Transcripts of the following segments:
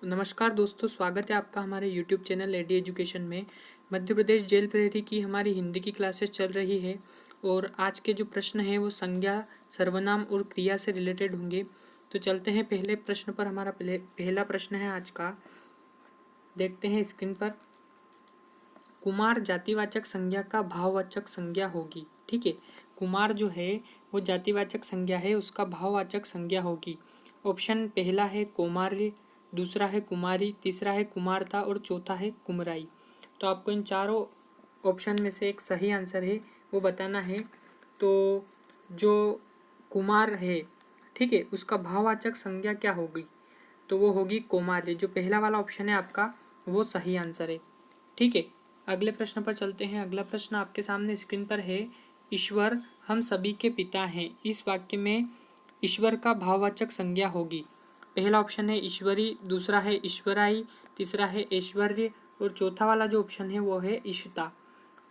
नमस्कार दोस्तों, स्वागत है आपका हमारे YouTube चैनल एडी एजुकेशन में। मध्य प्रदेश जेल प्रहरी की हमारी हिंदी की क्लासेस चल रही है और आज के जो प्रश्न हैं वो संज्ञा, सर्वनाम और क्रिया से रिलेटेड होंगे। तो चलते हैं पहले प्रश्न पर। हमारा पहला प्रश्न है आज का, देखते हैं स्क्रीन पर। कुमार जातिवाचक संज्ञा का भाववाचक संज्ञा होगी। ठीक है, कुमार जो है वो जातिवाचक संज्ञा है, उसका भाववाचक संज्ञा होगी। ऑप्शन पहला है कौमार्य, दूसरा है कुमारी, तीसरा है कुमारता और चौथा है कुमराई। तो आपको इन चारों ऑप्शन में से एक सही आंसर है वो बताना है। तो जो कुमार है, ठीक है, उसका भाववाचक संज्ञा क्या होगी? तो वो होगी कौमार्य। जो पहला वाला ऑप्शन है आपका वो सही आंसर है। ठीक है, अगले प्रश्न पर चलते हैं। अगला प्रश्न आपके सामने स्क्रीन पर है। ईश्वर हम सभी के पिता हैं, इस वाक्य में ईश्वर का भाववाचक संज्ञा होगी। पहला ऑप्शन है ईश्वरी, दूसरा है ईश्वराई, तीसरा है ऐश्वर्य और चौथा वाला जो ऑप्शन है वो है ईशिता।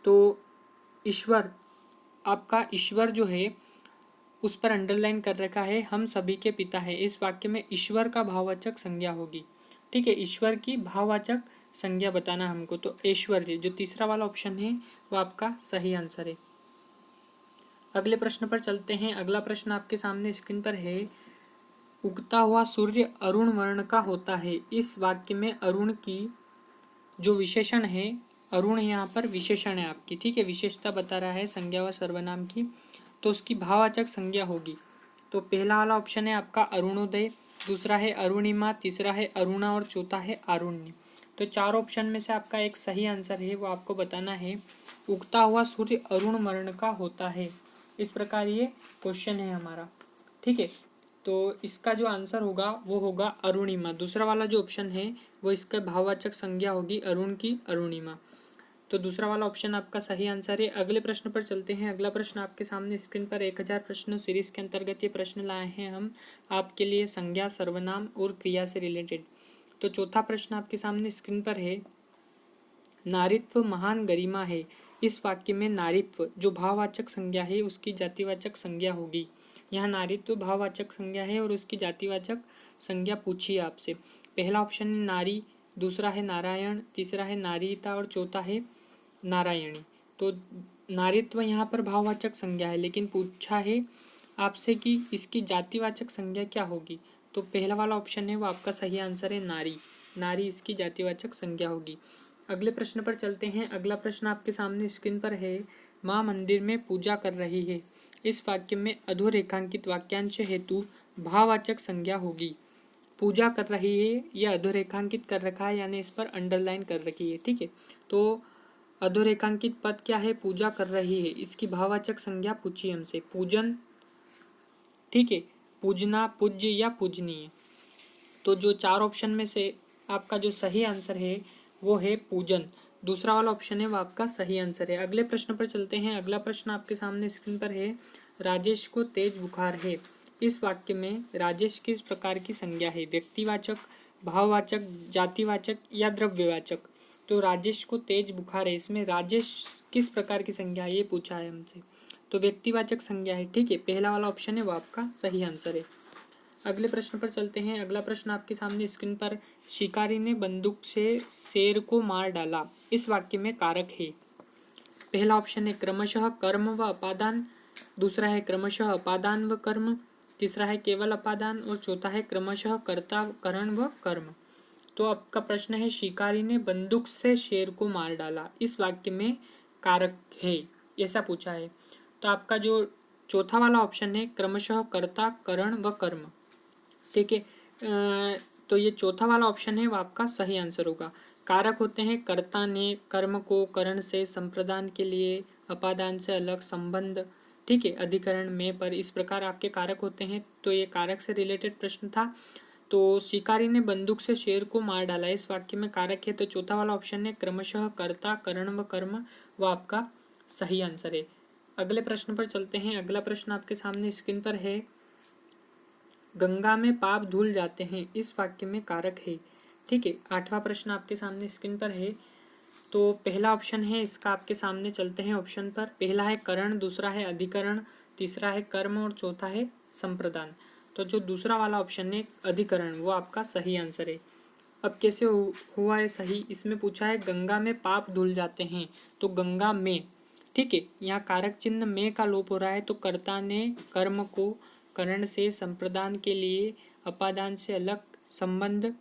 तो ईश्वर, आपका ईश्वर जो है उस पर अंडरलाइन कर रखा है, हम सभी के पिता है, इस वाक्य में ईश्वर का भाववाचक संज्ञा होगी। ठीक है, ईश्वर की भाववाचक संज्ञा बताना हमको। तो ऐश्वर्य, जो तीसरा वाला ऑप्शन है वो आपका सही आंसर है। अगले प्रश्न पर चलते हैं। अगला प्रश्न आपके सामने स्क्रीन पर है। उगता हुआ सूर्य अरुण वर्ण का होता है, इस वाक्य में अरुण की जो विशेषण है, अरुण यहाँ पर विशेषण है आपकी। ठीक है, विशेषता बता रहा है संज्ञा व सर्वनाम की, तो उसकी भाववाचक संज्ञा होगी। तो पहला वाला ऑप्शन है आपका अरुणोदय, दूसरा है अरुणिमा, तीसरा है अरुणा और चौथा है आरुण्य। तो चार ऑप्शन में से आपका एक सही आंसर है, वो आपको बताना है। उगता हुआ सूर्य अरुण वर्ण का होता है, इस प्रकार ये क्वेश्चन है हमारा। ठीक है, तो इसका जो आंसर होगा वो होगा अरुणिमा। दूसरा वाला जो ऑप्शन है वो इसका भाववाचक संज्ञा होगी अरुण की, अरुणिमा। तो दूसरा वाला ऑप्शन आपका सही आंसर है। अगले प्रश्न पर चलते हैं। अगला प्रश्न आपके सामने स्क्रीन पर 1000 प्रश्न सीरीज के अंतर्गत ये प्रश्न लाए हैं हम आपके लिए, संज्ञा, सर्वनाम और क्रिया से रिलेटेड। तो चौथा प्रश्न आपके सामने स्क्रीन पर है। नारीत्व महान गरिमा है, इस वाक्य में नारीत्व जो भाववाचक संज्ञा है उसकी जातिवाचक संज्ञा होगी। यहाँ नारीत्व भाववाचक संज्ञा है और उसकी जातिवाचक संज्ञा पूछी आपसे। पहला ऑप्शन है नारी, दूसरा है नारायण, तीसरा है नारीता और चौथा है नारायणी। तो नारीत्व यहाँ पर भाववाचक संज्ञा है, लेकिन पूछा है आपसे कि इसकी जातिवाचक संज्ञा क्या होगी। तो पहला वाला ऑप्शन है वो आपका सही आंसर है, नारी। नारी इसकी जातिवाचक संज्ञा होगी। अगले प्रश्न पर चलते हैं। अगला प्रश्न आपके सामने स्क्रीन पर है। माँ मंदिर में पूजा कर रही है, इस वाक्य में अधोरेखांकित वाक्यांश हेतु भाववाचक संज्ञा होगी। पूजा कर रही है यह अधोरेखांकित कर रखा है, यानी इस पर अंडरलाइन कर रखी है। ठीक है, तो अधोरेखांकित पद क्या है? पूजा कर रही है, इसकी भाववाचक संज्ञा पूछी हमसे, पूजन। ठीक है, पूजना, पूज्य या पूजनीय। तो जो चार ऑप्शन में से आपका जो सही आंसर है वो है पूजन। दूसरा वाला ऑप्शन है वो आपका सही आंसर है। अगले प्रश्न पर चलते हैं। अगला प्रश्न आपके सामने स्क्रीन पर है। राजेश को तेज बुखार है, इस वाक्य में राजेश किस प्रकार की संज्ञा है? व्यक्तिवाचक, भाववाचक, जातिवाचक या द्रव्यवाचक? तो राजेश को तेज बुखार है, इसमें राजेश किस प्रकार की संज्ञा है ये पूछा है हमसे। तो व्यक्तिवाचक संज्ञा है। ठीक है, पहला वाला ऑप्शन है वो आपका सही आंसर है। अगले प्रश्न पर चलते हैं। अगला प्रश्न आपके सामने स्क्रीन पर। शिकारी ने बंदूक से शेर को मार डाला, इस वाक्य में कारक है। पहला ऑप्शन है क्रमशः कर्म व अपादान, दूसरा है क्रमशः अपादान व कर्म, तीसरा है केवल अपादान और चौथा है क्रमशः कर्ता, करण व कर्म। तो आपका प्रश्न है शिकारी ने बंदूक से शेर को मार डाला, इस वाक्य में कारक है, ऐसा पूछा है। तो आपका जो चौथा वाला ऑप्शन है क्रमशः कर्ता, करण व कर्म। ठीक है, तो ये चौथा वाला ऑप्शन है वो आपका सही आंसर होगा। कारक होते हैं कर्ता ने कर्म को करण से संप्रदान के लिए, अपादान से अलग संबंध, ठीक है, अधिकरण में, पर, इस प्रकार आपके कारक होते हैं। तो ये कारक से रिलेटेड प्रश्न था। तो शिकारी ने बंदूक से शेर को मार डाला, इस वाक्य में कारक है, तो चौथा वाला ऑप्शन है क्रमशः कर्ता, करण व कर्म, वो आपका सही आंसर है। अगले प्रश्न पर चलते हैं। अगला प्रश्न आपके सामने स्क्रीन पर है। गंगा में पाप धुल जाते हैं, इस वाक्य में कारक है। ठीक है, आठवां प्रश्न आपके सामने स्क्रीन पर है। तो पहला ऑप्शन है इसका, आपके सामने चलते हैं ऑप्शन पर। पहला है करण, दूसरा है अधिकरण, तीसरा है कर्म और चौथा है संप्रदान। तो जो दूसरा वाला ऑप्शन है अधिकरण, वो आपका सही आंसर है। अब कैसे हुआ है सही, इसमें पूछा है गंगा में पाप धुल जाते हैं, तो गंगा में, ठीक है। यहाँ कारक चिन्ह में का लोप हो रहा है, तो कर्ता ने कर्म को करण से संप्रदान के लिए अपादान से अलग संबंध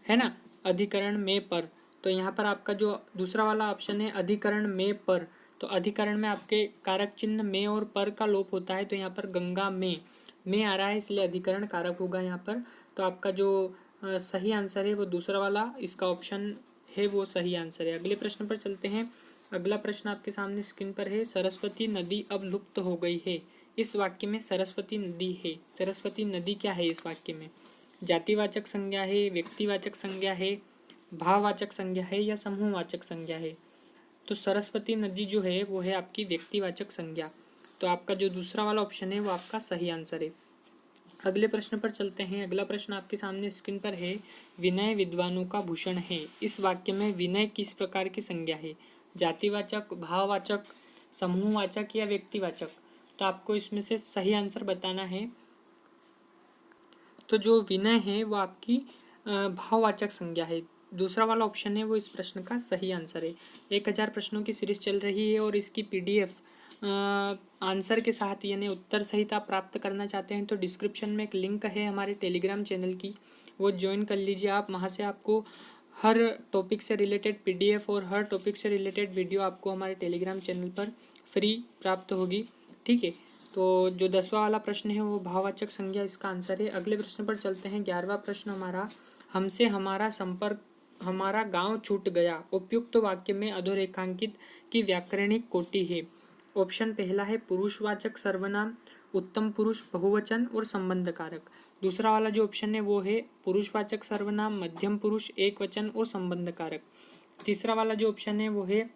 है ना, अधिकरण में पर। तो यहाँ पर आपका जो दूसरा वाला ऑप्शन है अधिकरण में पर, तो अधिकरण में आपके कारक चिन्ह में और पर का लोप होता है, तो यहाँ पर गंगा में आ रहा है, इसलिए अधिकरण कारक होगा यहाँ पर। तो आपका जो सही आंसर है वो दूसरा वाला इसका ऑप्शन है, वो सही आंसर है। अगले प्रश्न पर चलते हैं। अगला प्रश्न आपके सामने स्क्रीन पर है। सरस्वती नदी अब लुप्त हो गई है, इस वाक्य में सरस्वती नदी है, सरस्वती नदी क्या है इस वाक्य में? जातिवाचक संज्ञा है, व्यक्तिवाचक संज्ञा है, भाववाचक संज्ञा है या समूहवाचक संज्ञा है? तो सरस्वती नदी जो है वो है आपकी व्यक्तिवाचक संज्ञा। तो आपका जो दूसरा वाला ऑप्शन है वो आपका सही आंसर है। अगले प्रश्न पर चलते हैं। अगला प्रश्न आपके सामने स्क्रीन पर है। विनय विद्वानों का भूषण है, इस वाक्य में विनय किस प्रकार की संज्ञा है? जातिवाचक, भाववाचक, समूहवाचक या व्यक्तिवाचक? तो आपको इसमें से सही आंसर बताना है। तो जो विनय है वो आपकी भाववाचक संज्ञा है। दूसरा वाला ऑप्शन है वो इस प्रश्न का सही आंसर है। 1000 प्रश्नों की सीरीज चल रही है और इसकी PDF आंसर के साथ यानी उत्तर सहित आप प्राप्त करना चाहते हैं तो डिस्क्रिप्शन में एक लिंक है हमारे टेलीग्राम चैनल की, वो ज्वाइन कर लीजिए आप। वहाँ से आपको हर टॉपिक से रिलेटेड PDF और हर टॉपिक से रिलेटेड वीडियो आपको हमारे टेलीग्राम चैनल पर फ्री प्राप्त होगी, ठीक है। तो जो 10वां वाला प्रश्न है वो भाववाचक संज्ञा इसका आंसर है। अगले प्रश्न पर चलते हैं। 11वां प्रश्न हमारा, हमसे हमारा संपर्क, हमारा गांव छूट गया, उपयुक्त वाक्य में अधोरेखांकित की व्याकरणिक कोटि है। ऑप्शन पहला है पुरुषवाचक सर्वनाम, उत्तम पुरुष, बहुवचन और संबंध कारक। दूसरा वाला जो ऑप्शन है वो है पुरुषवाचक सर्वनाम, मध्यम पुरुष, एक वचन और संबंध कारक। तीसरा वाला जो ऑप्शन है वो है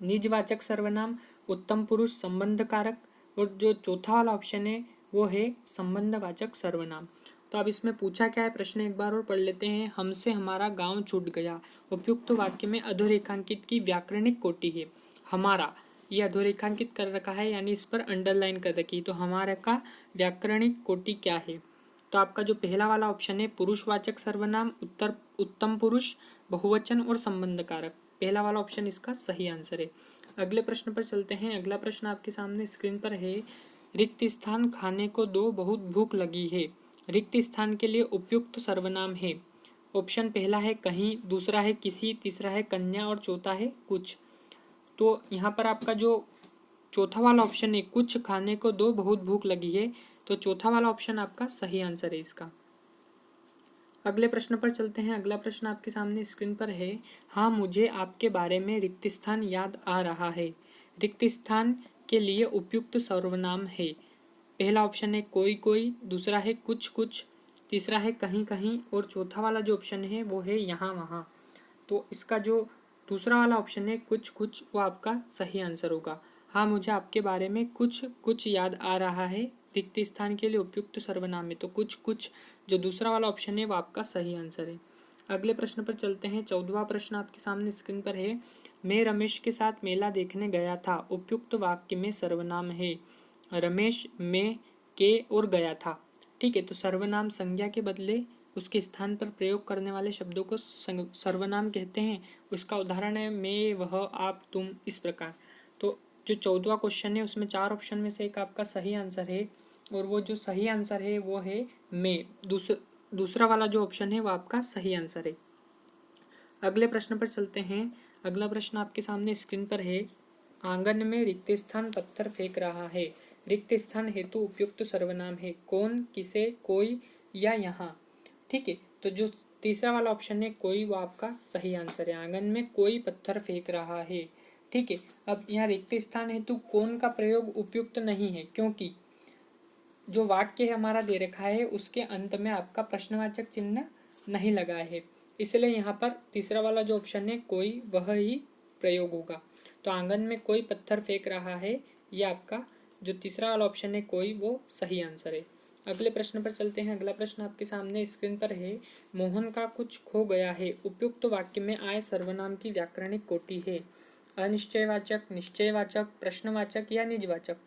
निजवाचक सर्वनाम, उत्तम पुरुष, संबंध कारक। और जो चौथा वाला ऑप्शन है वो है संबंधवाचक सर्वनाम। तो अब इसमें पूछा क्या है प्रश्न एक बार और पढ़ लेते हैं। हमसे हमारा गांव छूट गया, उपयुक्त वाक्य में अधोरेखांकित की व्याकरणिक कोटि है। हमारा ये अधोरेखांकित कर रखा है यानी इस पर अंडरलाइन कर रखी, तो हमारे का व्याकरणिक कोटि क्या है? तो आपका जो पहला वाला ऑप्शन है पुरुषवाचक सर्वनाम, उत्तम पुरुष, बहुवचन और संबंध कारक, पहला वाला ऑप्शन इसका सही आंसर है। अगले प्रश्न पर चलते हैं। अगला प्रश्न आपके सामने स्क्रीन पर है। रिक्त स्थान खाने को दो, बहुत भूख लगी है, रिक्त स्थान के लिए उपयुक्त सर्वनाम है। ऑप्शन पहला है कहीं, दूसरा है किसी, तीसरा है कन्या और चौथा है कुछ। तो यहाँ पर आपका जो चौथा वाला ऑप्शन है कुछ खाने को दो, बहुत भूख लगी है, तो चौथा वाला ऑप्शन आपका सही आंसर है इसका। अगले प्रश्न पर चलते हैं। अगला प्रश्न आपके सामने स्क्रीन पर है। हाँ, मुझे आपके बारे में रिक्त स्थान याद आ रहा है, रिक्त स्थान के लिए उपयुक्त सर्वनाम है। पहला ऑप्शन है कोई कोई, दूसरा है कुछ कुछ, तीसरा है कहीं कहीं और चौथा वाला जो ऑप्शन है वो है यहाँ वहाँ। तो इसका जो दूसरा वाला ऑप्शन है कुछ कुछ वो आपका सही आंसर होगा। हाँ, मुझे आपके बारे में कुछ कुछ याद आ रहा है, रिक्त स्थान के लिए उपयुक्त सर्वनाम है, तो कुछ कुछ जो दूसरा वाला ऑप्शन है वो आपका सही आंसर है। अगले प्रश्न पर चलते हैं। 14वां प्रश्न आपके सामने स्क्रीन पर है। मैं रमेश के साथ मेला देखने गया था, उपयुक्त वाक्य में सर्वनाम है। रमेश में के और गया था, ठीक है। तो सर्वनाम संज्ञा के बदले उसके स्थान पर प्रयोग करने वाले शब्दों को सर्वनाम कहते हैं। उसका उदाहरण है मैं, वह, आप, तुम, इस प्रकार। तो जो 14वां क्वेश्चन है उसमें 4 ऑप्शन में से एक आपका सही आंसर है और वो जो सही आंसर है वो है मैं। दूसरा वाला जो ऑप्शन है वो आपका सही आंसर है। अगले प्रश्न पर चलते हैं। अगला प्रश्न आपके सामने स्क्रीन पर है। आंगन में रिक्त स्थान पत्थर फेंक रहा है, रिक्त स्थान हेतु उपयुक्त सर्वनाम है। कौन, किसे, कोई या यहाँ, ठीक है। तो जो तीसरा वाला ऑप्शन है कोई वो आपका सही आंसर है। आंगन में कोई पत्थर फेंक रहा है, ठीक है। अब यहाँ रिक्त स्थान हेतु कौन का प्रयोग उपयुक्त नहीं है क्योंकि जो वाक्य है हमारा दे रखा है उसके अंत में आपका प्रश्नवाचक चिन्ह नहीं लगा है, इसलिए यहाँ पर तीसरा वाला जो ऑप्शन है कोई वह ही प्रयोग होगा। तो आंगन में कोई पत्थर फेंक रहा है, यह आपका जो तीसरा वाला ऑप्शन है कोई वो सही आंसर है। अगले प्रश्न पर चलते हैं। अगला प्रश्न आपके सामने स्क्रीन पर है। मोहन का कुछ खो गया है, उपयुक्त वाक्य में आए सर्वनाम की व्याकरणिक कोटि है। अनिश्चयवाचक, निश्चयवाचक, प्रश्नवाचक या निजवाचक।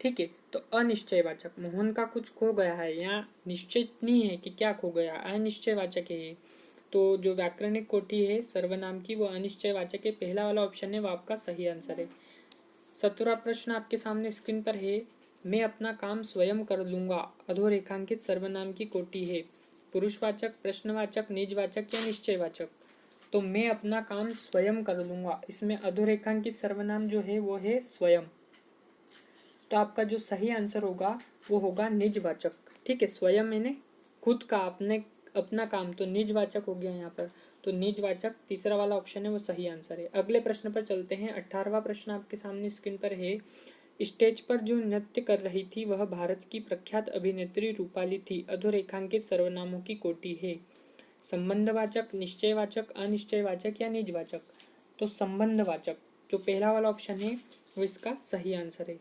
ठीक है। तो अनिश्चयवाचक, मोहन का कुछ खो गया है, यहाँ निश्चित नहीं है कि क्या खो गया, अनिश्चयवाचक है ये। तो जो व्याकरणिक कोटि है सर्वनाम की वो अनिश्चयवाचक है, पहला वाला ऑप्शन है वो आपका सही आंसर है। 17वां प्रश्न आपके सामने स्क्रीन पर है। मैं अपना काम स्वयं कर लूँगा अधोरेखांकित सर्वनाम की कोटि है, पुरुषवाचक, प्रश्नवाचक, निजवाचक या निश्चयवाचक। तो मैं अपना काम स्वयं कर लूँगा, इसमें अधोरेखांकित सर्वनाम जो है वो है स्वयं। तो आपका जो सही आंसर होगा वो होगा निजवाचक। ठीक है, स्वयं मैंने खुद का, अपने अपना काम, तो निजवाचक हो गया यहाँ पर। तो निजवाचक तीसरा वाला ऑप्शन है वो सही आंसर है। अगले प्रश्न पर चलते हैं। 18वां प्रश्न आपके सामने स्क्रीन पर है। स्टेज पर जो नृत्य कर रही थी वह भारत की प्रख्यात अभिनेत्री रूपाली थी, अधोरेखांकित सर्वनामों की कोटि है, संबंधवाचक, निश्चयवाचक, अनिश्चयवाचक या निजवाचक। तो संबंधवाचक जो पहला वाला ऑप्शन है वो इसका सही आंसर है।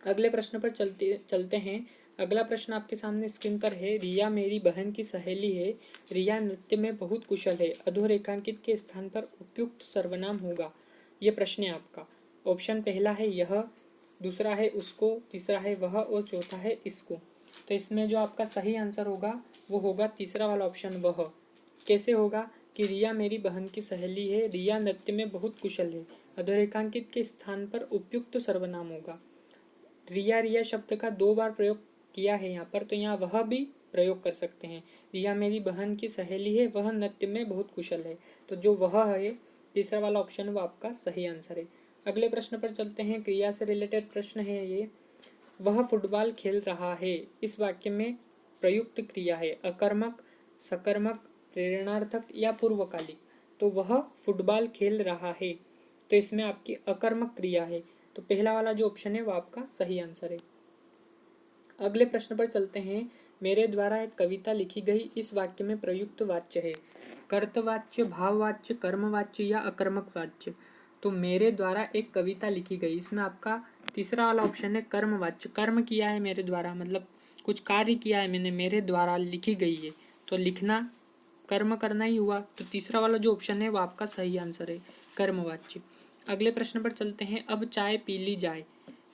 अगले प्रश्न पर चलते हैं। अगला प्रश्न आपके सामने स्क्रीन पर है। रिया मेरी बहन की सहेली है, रिया नृत्य में बहुत कुशल है, अधोरेखांकित के स्थान पर उपयुक्त सर्वनाम होगा। यह प्रश्न है आपका। ऑप्शन पहला है यह, दूसरा है उसको, तीसरा है वह और चौथा है इसको। तो इसमें जो आपका सही आंसर होगा वो होगा तीसरा वाला ऑप्शन वह। कैसे होगा कि रिया मेरी बहन की सहेली है, रिया नृत्य में बहुत कुशल है, अधोरेखांकित के स्थान पर उपयुक्त सर्वनाम होगा। रिया रिया शब्द का 2 बार प्रयोग किया है यहाँ पर, तो यहाँ वह भी प्रयोग कर सकते हैं। रिया मेरी बहन की सहेली है, वह नृत्य में बहुत कुशल है। तो जो वह है तीसरा वाला ऑप्शन वो आपका सही आंसर है। अगले प्रश्न पर चलते हैं। क्रिया से रिलेटेड प्रश्न है ये। वह फुटबॉल खेल रहा है, इस वाक्य में प्रयुक्त क्रिया है अकर्मक, सकर्मक, प्रेरणार्थक या पूर्वकालिक। तो वह फुटबॉल खेल रहा है, तो इसमें आपकी अकर्मक क्रिया है। तो पहला वाला जो ऑप्शन है वो आपका सही आंसर है। अगले प्रश्न पर चलते हैं। मेरे द्वारा एक कविता लिखी गई, इस वाक्य में प्रयुक्त वाच्य है कर्तवाच्य, भाववाच्य, कर्मवाच्य या अकर्मक वाच्य। तो मेरे द्वारा एक कविता लिखी गई, इसमें आपका तीसरा वाला ऑप्शन है कर्मवाच्य। कर्म किया है मेरे द्वारा, मतलब कुछ कार्य किया है मैंने, मेरे द्वारा लिखी गई है, तो लिखना कर्म करना ही हुआ। तो तीसरा वाला जो ऑप्शन है वो आपका सही आंसर है, कर्मवाच्य। अगले प्रश्न पर चलते हैं। अब चाय पी ली जाए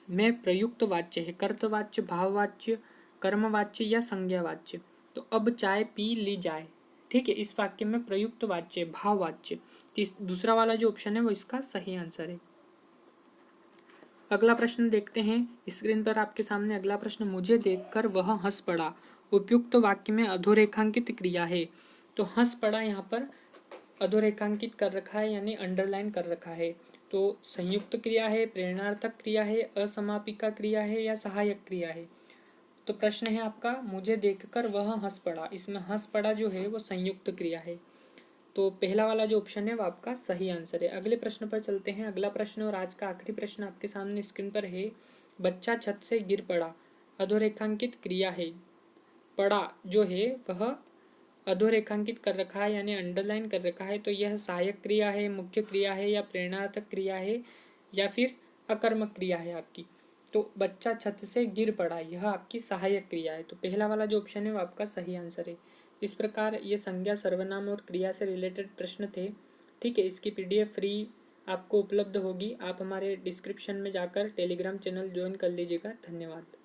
में प्रयुक्त वाच्य है कर्तवाच्य, भाववाच्य, कर्मवाच्य या संज्ञावाच्य। तो अब चाय पी ली जाए, ठीक है, इस वाक्य में प्रयुक्त वाच्य भाववाच्य। दूसरा वाला जो ऑप्शन है वो इसका सही आंसर है। अगला प्रश्न देखते हैं। स्क्रीन पर आपके सामने अगला प्रश्न। मुझे देखकर वह हंस पड़ा, उपयुक्त वाक्य में अधोरेखांकित क्रिया है। तो हंस पड़ा यहाँ पर अधोरेखांकित कर रखा है, यानी अंडरलाइन कर रखा है। तो संयुक्त क्रिया है, प्रेरणार्थक क्रिया है, असमापिका क्रिया है या सहायक क्रिया है। तो प्रश्न है आपका, मुझे देखकर वह हंस पड़ा, इसमें हंस पड़ा जो है वो संयुक्त क्रिया है। तो पहला वाला जो ऑप्शन है वो आपका सही आंसर है। अगले प्रश्न पर चलते हैं। अगला प्रश्न और आज का आखिरी प्रश्न आपके सामने स्क्रीन पर है। बच्चा छत से गिर पड़ा, अधोरेखांकित क्रिया है। पड़ा जो है वह अधोरेखांकित कर रखा है, यानी अंडरलाइन कर रखा है। तो यह सहायक क्रिया है, मुख्य क्रिया है या प्रेरणार्थक क्रिया है या फिर अकर्मक क्रिया है आपकी। तो बच्चा छत से गिर पड़ा, यह आपकी सहायक क्रिया है। तो पहला वाला जो ऑप्शन है वो आपका सही आंसर है। इस प्रकार ये संज्ञा, सर्वनाम और क्रिया से रिलेटेड प्रश्न थे। ठीक है, इसकी PDF फ्री आपको उपलब्ध होगी। आप हमारे डिस्क्रिप्शन में जाकर टेलीग्राम चैनल ज्वाइन कर लीजिएगा। धन्यवाद।